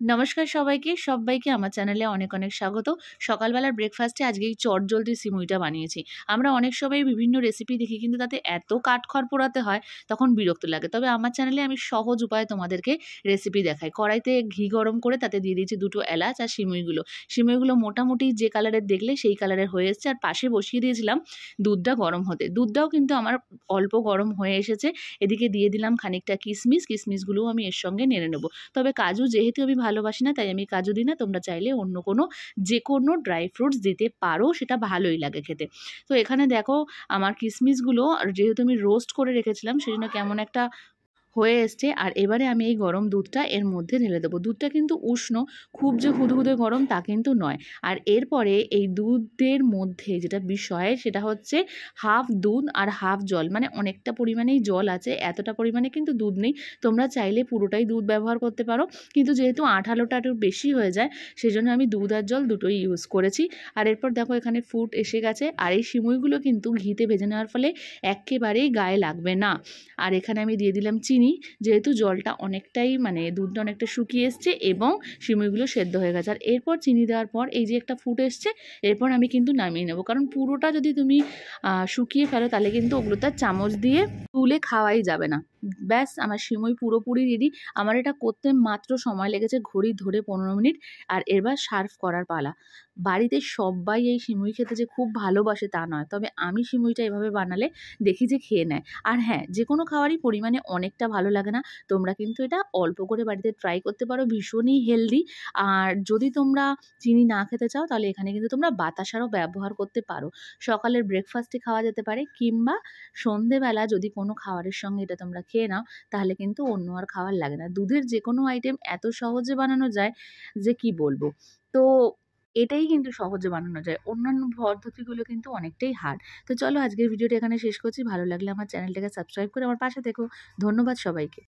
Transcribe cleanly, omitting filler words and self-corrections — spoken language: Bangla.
নমস্কার সবাইকে, সব্বাইকে আমার চ্যানেলে অনেক, অনেক স্বাগত। সকালবেলার ব্রেকফাস্টে আজকে এই চটজলদি সিমুইটা বানিয়েছি। আমরা অনেক সময় বিভিন্ন রেসিপি দেখি কিন্তু তাতে এত কাঠখড় পোড়াতে হয়, তখন বিরক্ত লাগে। তবে আমার চ্যানেলে আমি সহজ উপায়ে তোমাদেরকে রেসিপি দেখাই। কড়াইতে ঘি গরম করে তাতে দিয়ে দিয়েছি 2টো এলাচ আর সিমুইগুলো। সিমুইগুলো মোটামুটি যে কালারের দেখলে সেই কালারের হয়ে এসছে আর পাশে বসিয়ে দিয়েছিলাম দুধটা গরম হতে। দুধটাও কিন্তু আমার অল্প গরম হয়ে এসেছে। এদিকে দিয়ে দিলাম খানিকটা কিশমিশ, কিশমিশগুলোও আমি এর সঙ্গে নেড়ে নেব। তবে কাজু যেহেতু আমি ভালোবাসি না তাই আমি কাজু দিই না। তোমরা চাইলে অন্য কোনো যেকোনো ড্রাই ফ্রুটস দিতে পারো, সেটা ভালোই লাগে খেতে। তো এখানে দেখো আমার কিশমিশগুলো যেহেতু আমি রোস্ট করে রেখেছিলাম সেজন্য কেমন একটা হয়ে এসছে। আর এবারে আমি এই গরম দুধটা এর মধ্যে ঢেলে দেবো। দুধটা কিন্তু উষ্ণ, খুব যে হুদহুদে গরম তা কিন্তু নয়। আর এরপরে এই দুধের মধ্যে যেটা বিষয় সেটা হচ্ছে হাফ দুধ আর হাফ জল, মানে অনেকটা পরিমাণেই জল আছে, এতটা পরিমাণে কিন্তু দুধ নেই। তোমরা চাইলে পুরোটাই দুধ ব্যবহার করতে পারো, কিন্তু যেহেতু আঠালোটা একটু বেশি হয়ে যায় সেজন্য আমি দুধ আর জল দুটোই ইউজ করেছি। আর এরপর দেখো এখানে ফুট এসে গেছে। আর এই সিমুইগুলো কিন্তু ঘিতে ভেজে নেওয়ার ফলে একেবারেই গায়ে লাগবে না। আর এখানে আমি দিয়ে দিলাম চিনি, যেহেতু জলটা অনেকটাই মানে দুধটা অনেকটা শুকিয়ে এসছে এবং সিমুইগুলো সেদ্ধ হয়ে গেছে। আর এরপর চিনি দেওয়ার পর এই যে একটা ফুট এসছে, এরপর আমি কিন্তু নামিয়ে নেব। কারণ পুরোটা যদি তুমি শুকিয়ে ফেলো তাহলে কিন্তু ওগুলো তার চামচ দিয়ে তুলে খাওয়াই যাবে না। ব্যাস আমার সিমুই পুরোপুরি রেডি। আমার এটা করতে মাত্র সময় লেগেছে ঘড়ি ধরে 15 মিনিট। আর এবার সার্ভ করার পালা। বাড়িতে সবাই এই সিমুই খেতে যে খুব ভালোবাসে তা নয়, তবে আমি সিমুইটা এভাবে বানালে দেখি যে খেয়ে নেয়। আর হ্যাঁ, যে কোনো খাবারই পরিমাণে অনেকটা ভালো লাগে না। তোমরা কিন্তু এটা অল্প করে বাড়িতে ট্রাই করতে পারো, ভীষণই হেলদি। আর যদি তোমরা চিনি না খেতে চাও তাহলে এখানে কিন্তু তোমরা বাতাসারও ব্যবহার করতে পারো। সকালের ব্রেকফাস্টে খাওয়া যেতে পারে, কিংবা সন্ধেবেলা যদি কোনো খাবারের সঙ্গে এটা তোমরা খেয়ে নাও তাহলে কিন্তু অন্য আর খাবার লাগে না। দুধের যে কোনো আইটেম এত সহজে বানানো যায় যে কি বলবো। তো এটাই কিন্তু সহজে বানানো যায়, অন্যান্য পদ্ধতিগুলো কিন্তু অনেকটাই হার্ড। তো চলো আজকের ভিডিওটা এখানে শেষ করছি। ভালো লাগলে আমার চ্যানেলটাকে সাবস্ক্রাইব করে আমার পাশে থেকো। ধন্যবাদ সবাইকে।